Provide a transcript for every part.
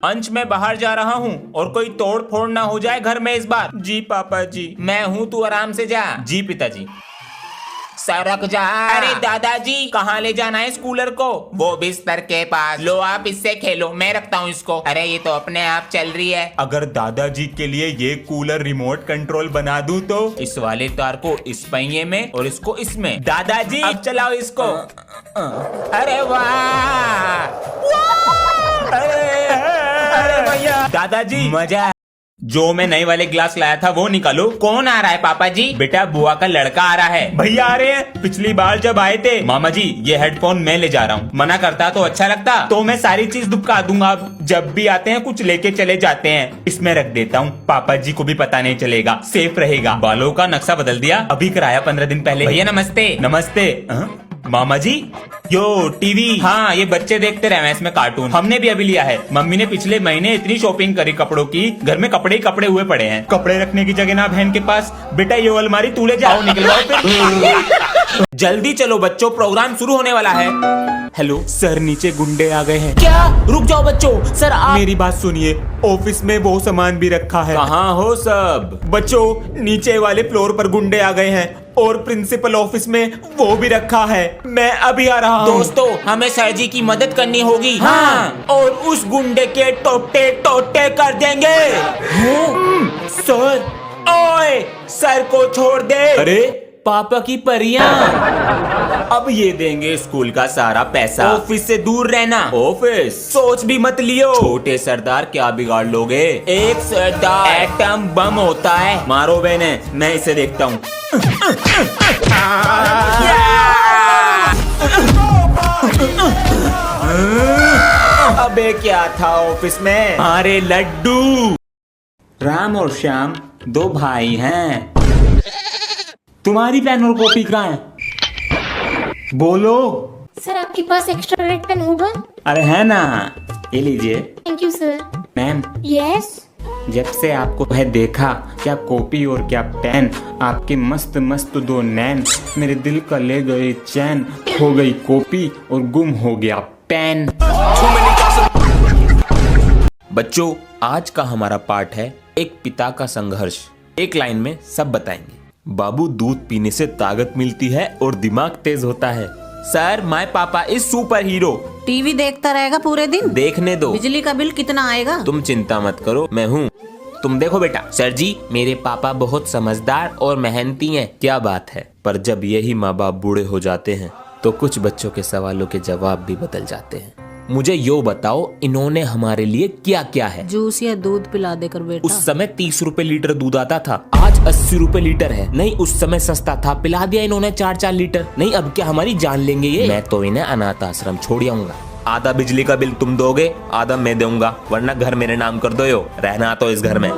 अंश मैं बाहर जा रहा हूँ और कोई तोड़ फोड़ ना हो जाए घर में इस बार। जी पापा जी। मैं हूँ, तू आराम से जा। जी पिताजी। सरक जा। अरे दादाजी, कहाँ ले जाना है इस कूलर को? वो बिस्तर के पास। लो आप इससे खेलो, मैं रखता हूँ इसको। अरे ये तो अपने आप चल रही है। अगर दादाजी के लिए ये कूलर रिमोट कंट्रोल बना दूं तो इस वाले तार को इस पहिए में और इसको इसमें। दादाजी अब चलाओ इसको। अरे वाह, अरे भैया। दादाजी मजा। जो मैं नए वाले ग्लास लाया था वो निकालो। कौन आ रहा है पापा जी? बेटा बुआ का लड़का आ रहा है। भैया आ रहे हैं। पिछली बार जब आए थे। मामा जी ये हेडफोन मैं ले जा रहा हूँ। मना करता तो अच्छा लगता, तो मैं सारी चीज दुबका दूंगा। अब जब भी आते हैं कुछ लेके चले जाते हैं। इसमें रख देता हूँ, पापा जी को भी पता नहीं चलेगा, सेफ रहेगा। बालों का नक्शा बदल दिया, अभी कराया 15 दिन पहले। भैया नमस्ते। नमस्ते। मामा जी यो टीवी। हाँ ये बच्चे देखते रहे इसमें कार्टून। हमने भी अभी लिया है। मम्मी ने पिछले महीने इतनी शॉपिंग करी कपड़ों की, घर में कपड़े ही कपड़े हुए पड़े हैं। कपड़े रखने की जगह ना बहन के पास। बेटा ये अलमारी तू ले जाओ, निकलवाओ फिर। जल्दी चलो बच्चों, प्रोग्राम शुरू होने वाला है। हेलो सर, नीचे गुंडे आ गए हैं। क्या? रुक जाओ बच्चों। सर आप मेरी बात सुनिए, ऑफिस में वो सामान भी रखा है। कहाँ हो सब? बच्चों नीचे वाले फ्लोर पर गुंडे आ गए हैं और प्रिंसिपल ऑफिस में वो भी रखा है। मैं अभी आ रहा हूँ। दोस्तों हमें सर जी की मदद करनी होगी। हाँ, और उस गुंडे के टोटे टोटे कर देंगे। सर, ओए सर को छोड़ दे। अरे पापा की परियां। अब ये देंगे स्कूल का सारा पैसा। ऑफिस से दूर रहना। ऑफिस सोच भी मत लियो। छोटे सरदार क्या बिगाड़ लोगे? एक सरदार एटम बम होता है। मारो बहने, मैं इसे देखता हूँ। अबे क्या था ऑफिस में? अरे लड्डू। राम और श्याम दो भाई हैं। तुम्हारी पेन और कॉपी कहाँ है? बोलो। सर आपके पास एक्स्ट्रा रेड पेन होगा? अरे है ना, ये लीजिए। Thank you sir. Ma'am yes. जब से आपको है देखा, क्या कॉपी और क्या पेन, आपके मस्त मस्त दो नैन मेरे दिल का ले गए चैन। खो गई कॉपी और गुम हो गया पेन। बच्चों आज का हमारा पाठ है एक पिता का संघर्ष। एक लाइन में सब बताएंगे। बाबू दूध पीने से ताकत मिलती है और दिमाग तेज होता है। सर माय पापा इज सुपर हीरो। टीवी देखता रहेगा पूरे दिन? देखने दो। बिजली का बिल कितना आएगा? तुम चिंता मत करो, मैं हूँ। तुम देखो बेटा। सर जी मेरे पापा बहुत समझदार और मेहनती हैं। क्या बात है, पर जब यही माँ बाप बूढ़े हो जाते हैं तो कुछ बच्चों के सवालों के जवाब भी बदल जाते हैं। मुझे यो बताओ इन्होंने हमारे लिए क्या क्या है? जूस या दूध पिला देकर बेटा। उस समय 30 रुपए लीटर दूध आता था, आज 80 रुपए लीटर है। नहीं उस समय सस्ता था, पिला दिया इन्होंने 4-4 लीटर। नहीं अब क्या हमारी जान लेंगे ये? मैं तो इन्हें अनाथ आश्रम छोड़ आऊंगा। आधा बिजली का बिल तुम दोगे, आधा मैं दूंगा, वरना घर मेरे नाम कर दो। यो रहना तो इस घर में।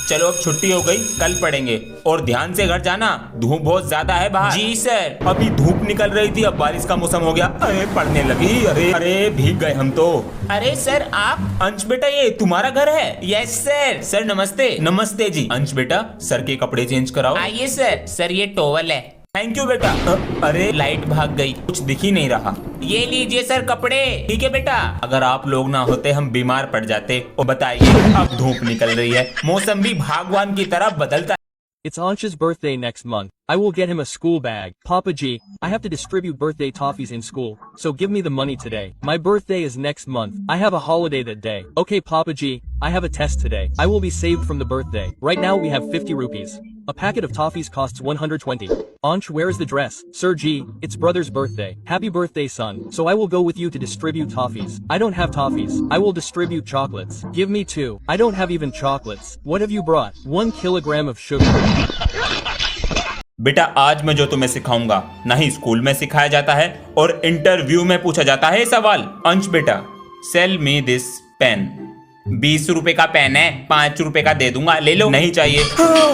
चलो अब छुट्टी हो गई, कल पढ़ेंगे। और ध्यान से घर जाना, धूप बहुत ज्यादा है बाहर। जी सर। अभी धूप निकल रही थी, अब बारिश का मौसम हो गया। अरे पढ़ने लगी। अरे अरे भीग गए हम तो। अरे सर आप? अंश बेटा ये तुम्हारा घर है? Yes sir. सर नमस्ते। नमस्ते जी। अंश बेटा सर के कपड़े चेंज कराओ। आइए सर। सर ये टॉवल है। थैंक यू बेटा। अरे लाइट भाग गई, कुछ दिख ही नहीं रहा। ये लीजिए सर कपड़े। ठीक है बेटा, अगर आप लोग ना होते हम बीमार पड़ जाते। और बताइए अब धूप निकल रही है, मौसम भी भगवान की तरह बदलता है। It's Ansh's birthday next month. I will get him a school bag. Papa G, I have to distribute birthday toffees in school, so give me the money today. My birthday is next month. I have a holiday that day. Okay Papa G, I have a test today. I will be saved from the birthday. Right now we have 50 rupees. A packet of toffees costs 120. Ansh, where is the dress? Sir G, it's brother's birthday. Happy birthday son. So I will go with you to distribute toffees. I don't have toffees. I will distribute chocolates. Give me 2. I don't have even chocolates. What have you brought? 1 kilogram of sugar. बेटा आज मैं जो तुम्हें सिखाऊंगा नहीं school में सिखाया जाता है और इंटरव्यू में पूछा जाता है सवाल। अंश बेटा सेल मी दिस पेन। 20 रुपए का पेन है, 5 रुपए का दे दूंगा, ले लो। नहीं चाहिए।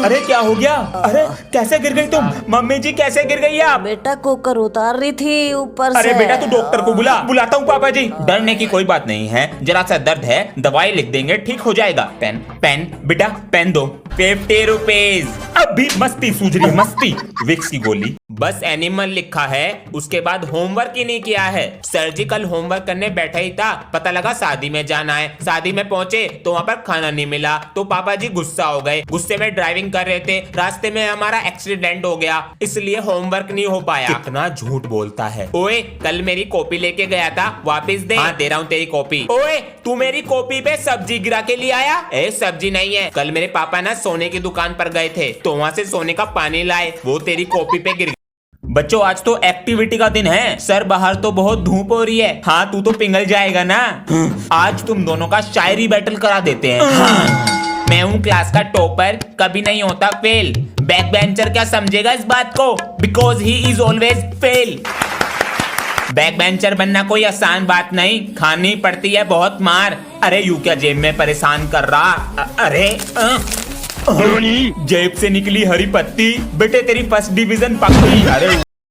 अरे क्या हो गया? अरे कैसे गिर गई तुम? मम्मी जी कैसे गिर गई आप? बेटा कुकर उतार रही थी ऊपर से। अरे बेटा तू डॉक्टर को बुलाता हूँ पापा जी। डरने की कोई बात नहीं है, जरा सा दर्द है, दवाई लिख देंगे, ठीक हो जाएगा। पेन बेटा पेन दो। 50 रुपीज। अभी मस्ती सूझ रही, मस्ती। विक्स की गोली। बस एनिमल लिखा है, उसके बाद होमवर्क ही नहीं किया है। सर्जिकल होमवर्क करने बैठा ही था, पता लगा शादी में जाना है। शादी में पहुंचे तो वहाँ पर खाना नहीं मिला, तो पापा जी गुस्सा हो गए। गुस्से में ड्राइविंग कर रहे थे, रास्ते में हमारा एक्सीडेंट हो गया, इसलिए होमवर्क नहीं हो पाया। कितना झूठ बोलता है। ओए कल मेरी कॉपी लेके गया था, वापस दे। हाँ दे रहा हूँ तेरी कॉपी। ओए तू मेरी कॉपी पे सब्जी गिरा के ले आया? ए सब्जी नहीं है, कल मेरे पापा ना सोने की दुकान पर गए थे, तो वहाँ से सोने का पानी लाए, वो तेरी कॉपी पे गिर। बच्चों आज तो एक्टिविटी का दिन है। सर बाहर तो बहुत धूप हो रही है। हाँ तू तो पिघल जाएगा ना। आज तुम दोनों का शायरी बैटल करा देते हैं। हाँ। मैं हूँ क्लास का टॉपर, कभी नहीं होता फेल। बैक बेंचर क्या समझेगा इस बात को? Because he is always fail. Back bencher बनना कोई आसान बात नहीं, खानी पड़ती है बहुत मार। अरे यू क्या जेब में परेशान कर रहा? अरे जेब से निकली हरी पत्ती। बेटे तेरी फर्स्ट डिवीजन पक्की। अरे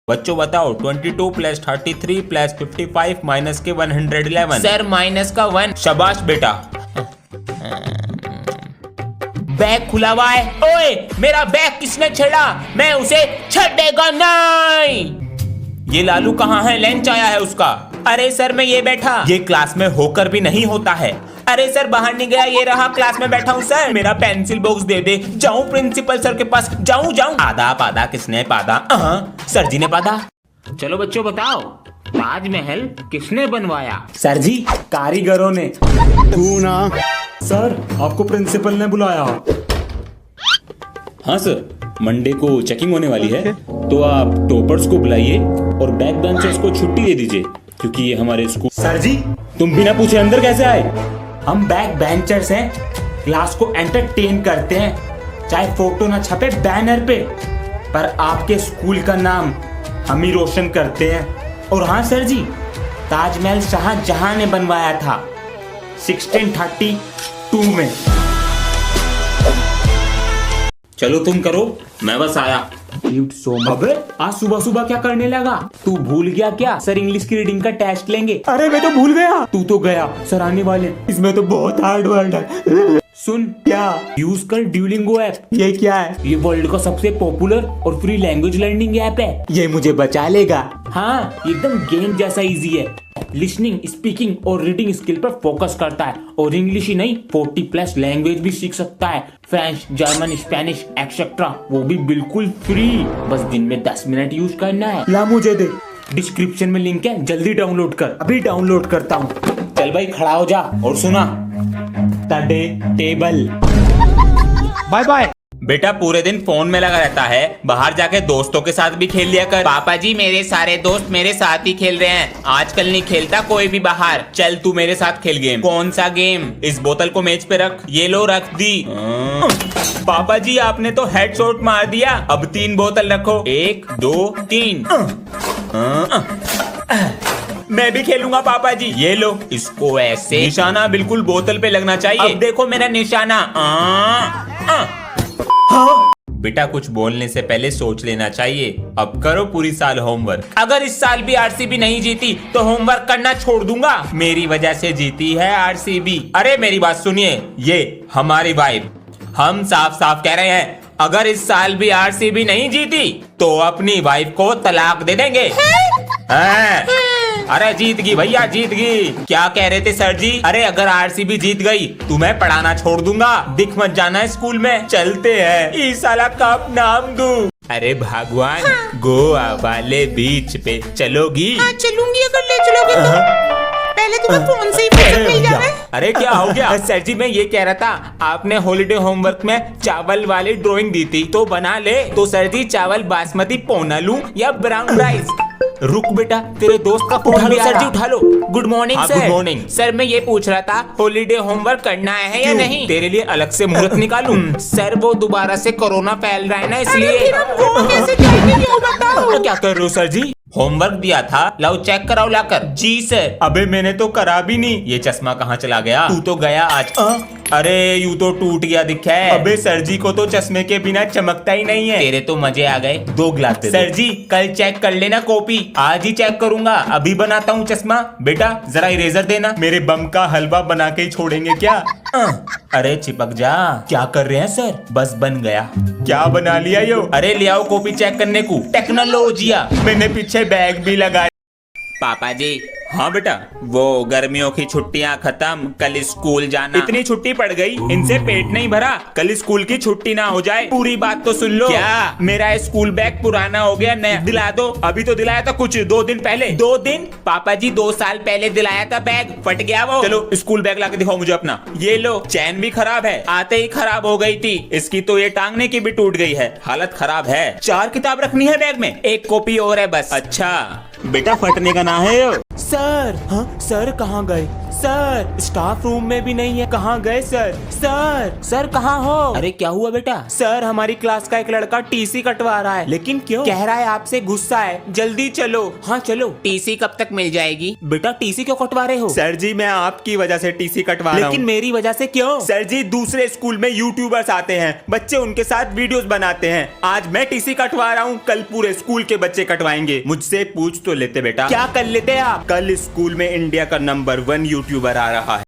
बच्चों बताओ 22 + 33 + 55 माइनस के 111। सर माइनस का 1। शाबाश बेटा। बैग खुला हुआ है। ओए मेरा बैग किसने छेड़ा? मैं उसे छेड़ेगा नहीं। ये लालू कहाँ है? लंच आया है उसका। अरे सर मैं ये बैठा। ये क्लास में होकर भी नहीं होता है। अरे सर बाहर नहीं गया, ये रहा क्लास में बैठा हूँ। सर मेरा पेंसिल बॉक्स दे दे, जाऊँ प्रिंसिपल सर के पास, जाऊँ। आधा पादा किसने पादा? सर जी ने पादा। चलो बच्चों बताओ, ताजमहल किसने बनवाया? सर जी कारीगरों ने। तू ना। सर आपको प्रिंसिपल ने बुलाया। हाँ सर, मंडे को चेकिंग होने वाली है, तो आप टॉपर्स को बुलाइए और बैक बेंचर्स को छुट्टी दे दीजिए, क्योंकि ये हमारे स्कूल। सर जी तुम बिना पूछे अंदर कैसे आए? हम बैक बेंचर्स हैं, क्लास को एंटरटेन करते हैं, चाहे फोटो ना छपे बैनर पे, पर आपके स्कूल का नाम हम ही रोशन करते हैं। और हाँ सर जी, ताजमहल शाहजहां ने बनवाया था 1632 में। चलो तुम करो, मैं बस आया। अबे आज सुबह सुबह क्या करने लगा? तू भूल गया क्या? सर इंग्लिश की रीडिंग का टेस्ट लेंगे। अरे मैं तो भूल गया। तू तो गया, सर आने वाले, इसमें तो बहुत हार्ड वर्ड है। सुन क्या यूज कर ड्यूलिंगो ऐप। ये क्या है? ये वर्ल्ड का सबसे पॉपुलर और फ्री लैंग्वेज लर्निंग ऐप है। ये मुझे बचा लेगा। हाँ एकदम गेम जैसा इजी है। लिसनिंग, स्पीकिंग और रीडिंग स्किल पर फोकस करता है, और इंग्लिश ही नहीं 40+ लैंग्वेज भी सीख सकता है। फ्रेंच, जर्मन, स्पेनिश एक्सेट्रा, वो भी बिल्कुल फ्री। बस दिन में 10 मिनट यूज करना है। ला मुझे दे। डिस्क्रिप्शन में लिंक है, जल्दी डाउनलोड कर। अभी डाउनलोड करता हूँ। चल भाई खड़ा हो जा और सुना। तड़े टेबल। Bye bye. बेटा पूरे दिन फोन में लगा रहता है, बाहर जाके दोस्तों के साथ भी खेल लिया कर। पापा जी मेरे सारे दोस्त मेरे साथ ही खेल रहे हैं, आजकल नहीं खेलता कोई भी बाहर। चल तू मेरे साथ खेल गेम। कौन सा गेम? इस बोतल को मेज पे रख। ये लो रख दी। पापा जी आपने तो हेडशॉट मार दिया। अब 3 बोतल रखो, 1 2 3। मैं भी खेलूंगा पापा जी। ये लो, इसको ऐसे निशाना बिल्कुल बोतल पे लगना चाहिए। अब देखो मेरा निशाना। हाँ? बेटा कुछ बोलने से पहले सोच लेना चाहिए। अब करो पूरी साल होमवर्क। अगर इस साल भी आरसीबी नहीं जीती तो होमवर्क करना छोड़ दूंगा। मेरी वजह से जीती है आरसीबी। अरे मेरी बात सुनिए, ये हमारी वाइफ, हम साफ साफ कह रहे हैं, अगर इस साल भी आरसीबी नहीं जीती तो अपनी वाइफ को तलाक दे देंगे। अरे जीत गई भैया, जीत गई। क्या कह रहे थे सर जी? अरे अगर आरसीबी जीत गई तो मैं पढ़ाना छोड़ दूंगा, दिख मत जाना स्कूल में। चलते हैं, इस साला कप नाम दूं। अरे भगवान, गोवा वाले बीच पे चलोगी? हाँ चलूंगी, अगर ले चलोगे तो। पहले तुम्हें फोन से ही पैसे मिल जाए। अरे क्या हो गया? सर जी मैं ये कह रहा था, आपने हॉलीडे होमवर्क में चावल वाली ड्राइंग दी थी तो बना ले। तो सर जी चावल बासमती पौना लूं या ब्राउन राइस? रुक बेटा, तेरे दोस्त का फोन भी आ रहा। सर जी उठा लो। Good morning sir. Good morning sir. मैं ये पूछ रहा था हॉलीडे होमवर्क करना है या नहीं? तेरे लिए अलग से मुहूर्त निकालूं? सर वो दोबारा से कोरोना फैल रहा है ना, इसलिए। फिर हम गोवा कैसे जाएंगे ये बताओ। क्या कर रहे हो सर जी? होमवर्क दिया था, लाओ चेक कराओ लाकर। जी सर। अबे मैंने तो करा भी नहीं। ये चश्मा कहाँ चला गया? तू तो गया आज। अरे यूं तो टूट गया दिखा है। अबे सर जी को तो चश्मे के बिना चमकता ही नहीं है। तेरे तो मजे आ गए। 2 ग्लास दे दो। सर जी कल चेक कर लेना कॉपी, आज ही चेक करूंगा। अभी बनाता हूँ चश्मा। बेटा जरा इरेजर देना। मेरे बम का हलवा बना के ही छोड़ेंगे क्या? अरे चिपक जा। क्या कर रहे हैं सर? बस बन गया। क्या बना लिया यो? अरे ले आओ कॉपी चेक करने को। टेक्नोलॉजिया। मैंने पीछे बैग भी लगाया। पापा जी। हाँ बेटा, वो गर्मियों की छुट्टियां खत्म, कल स्कूल जाना। इतनी छुट्टी पड़ गई, इनसे पेट नहीं भरा। कल स्कूल की छुट्टी ना हो जाए। पूरी बात तो सुन लो। क्या? मेरा स्कूल बैग पुराना हो गया, नया दिला दो। अभी तो दिलाया था कुछ 2 दिन पहले। 2 दिन? पापा जी 2 साल पहले दिलाया था बैग, फट गया वो। चलो स्कूल बैग लाके दिखाओ मुझे अपना। ये लो, चैन भी खराब है, आते ही खराब हो गई थी। इसकी तो ये टांगने की भी टूट गई है, हालत खराब है। 4 किताब रखनी है बैग में, 1 कॉपी और है बस। अच्छा बेटा फटने का ना है यो। सर। हाँ सर कहाँ गए? सर स्टाफ रूम में भी नहीं है, कहाँ गए सर? सर कहाँ हो? अरे क्या हुआ बेटा? सर हमारी क्लास का एक लड़का टीसी कटवा रहा है। लेकिन क्यों? कह रहा है आपसे गुस्सा है, जल्दी चलो। हाँ चलो। टीसी कब तक मिल जाएगी? बेटा टीसी क्यों कटवा रहे हो? सर जी मैं आपकी वजह से टीसी कटवा रहा हूँ। लेकिन मेरी वजह से क्यों? सर जी दूसरे स्कूल में यूट्यूबर्स आते हैं, बच्चे उनके साथ वीडियोस बनाते हैं। आज मैं टीसी कटवा रहा हूँ, कल पूरे स्कूल के बच्चे कटवाएंगे। मुझसे पूछ तो लेते बेटा। क्या कर लेते आप? कल स्कूल में इंडिया का नंबर 1 यूट्यूबर आ रहा है।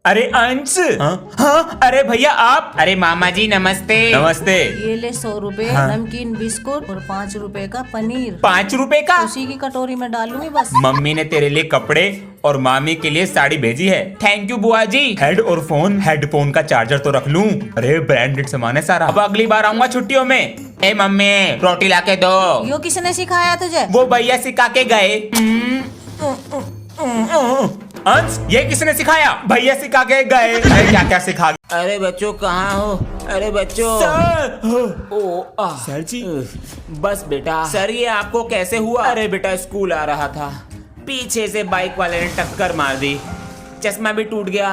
अरे अंश। हाँ अरे भैया आप। अरे मामा जी नमस्ते। नमस्ते। ये ले 100 रुपए नमकीन बिस्कुट और 5 रुपए का पनीर। 5 रुपए का? उसी की कटोरी में डालूंगी बस। मम्मी ने तेरे लिए कपड़े और मामी के लिए साड़ी भेजी है। थैंक यू बुआ जी। हेड और फोन, हेडफोन का चार्जर तो रख लूं। अरे ब्रांडेड सामान है सारा। अब अगली बार आऊंगा छुट्टियों में। ए मम्मी रोटी ला के दो। यो किसने सिखाया तुझे? वो भैया सिखा के गए। अंश ये किसने सिखाया? भैया सिखा के गए। अरे क्या क्या सिखा? अरे बच्चों कहाँ हो? अरे बच्चों। सर जी। बस बेटा। सर ये आपको कैसे हुआ? अरे बेटा स्कूल आ रहा था, पीछे से बाइक वाले ने टक्कर मार दी, चश्मा भी टूट गया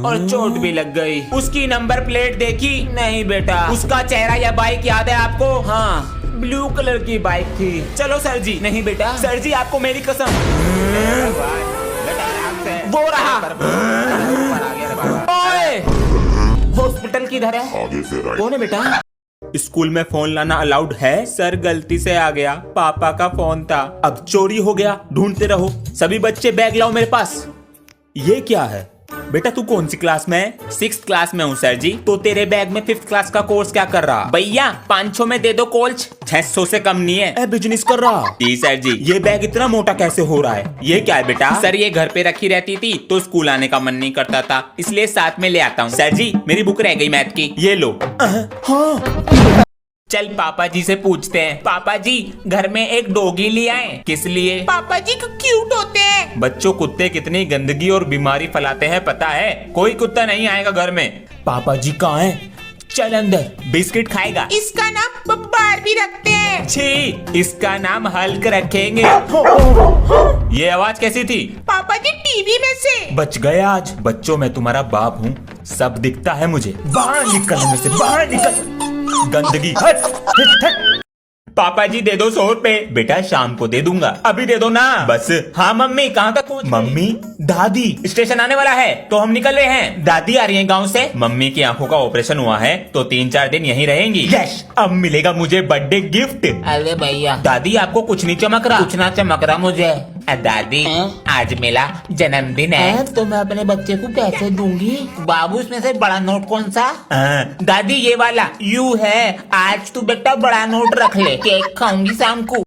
और चोट भी लग गई। उसकी नंबर प्लेट देखी? नहीं बेटा। उसका चेहरा या बाइक याद है आपको? हाँ ब्लू कलर की बाइक थी। चलो सर जी। नहीं बेटा। सर जी आपको मेरी कसम। वो रहा। ओए हॉस्पिटल किधर है? कौन है बेटा? स्कूल में फोन लाना अलाउड है? सर गलती से आ गया, पापा का फोन था, अब चोरी हो गया, ढूंढते रहो। सभी बच्चे बैग लाओ मेरे पास। ये क्या है? बेटा तू कौन सी क्लास में है? 6th क्लास में हूँ सर जी। तो तेरे बैग में 5th क्लास का कोर्स क्या कर रहा? भैया 500 में दे दो कोल्च, 600 से कम नहीं है। बिजनेस कर रहा? जी सर जी। ये बैग इतना मोटा कैसे हो रहा है? ये क्या है बेटा? सर ये घर पे रखी रहती थी तो स्कूल आने का मन नहीं करता था, इसलिए साथ में ले आता हूँ। सर जी मेरी बुक रह गई मैथ की, ये लो। हाँ। चल पापा जी से पूछते हैं। पापा जी घर में एक डॉगी ले आए। किस लिए? पापा जी क्यूट होते हैं। बच्चों कुत्ते कितनी गंदगी और बीमारी फैलाते हैं पता है? कोई कुत्ता नहीं आएगा घर में। पापा जी कहाँ हैं? चल अंदर। बिस्किट खाएगा? इसका नाम बारबी रखते हैं। छी इसका नाम हल्क रखेंगे। ये आवाज कैसी थी? पापा जी टीवी में से। बच गए आज। बच्चों मैं तुम्हारा बाप हूँ, सब दिखता है मुझे। बाहर निकल में से, बाहर निकल। गंदगी हट, हट, हट। पापा जी दे दो 100 रुपए। बेटा शाम को दे दूंगा, अभी दे दो ना। बस। हाँ मम्मी कहाँ तक पहुँच? मम्मी दादी स्टेशन आने वाला है तो हम निकल रहे हैं। दादी आ रही है गांव से। मम्मी की आंखों का ऑपरेशन हुआ है तो 3-4 दिन यहीं रहेंगी। यस अब मिलेगा मुझे बर्थडे गिफ्ट। अरे भैया। दादी आपको कुछ नहीं चमक रहा? कुछ ना चमक रहा मुझे। दादी आज मेरा जन्मदिन है। तो मैं अपने बच्चे को कैसे दूंगी? बाबू इसमें से बड़ा नोट कौन सा? दादी ये वाला यू है। आज तू बेटा बड़ा नोट रख ले, केक खाऊंगी शाम को।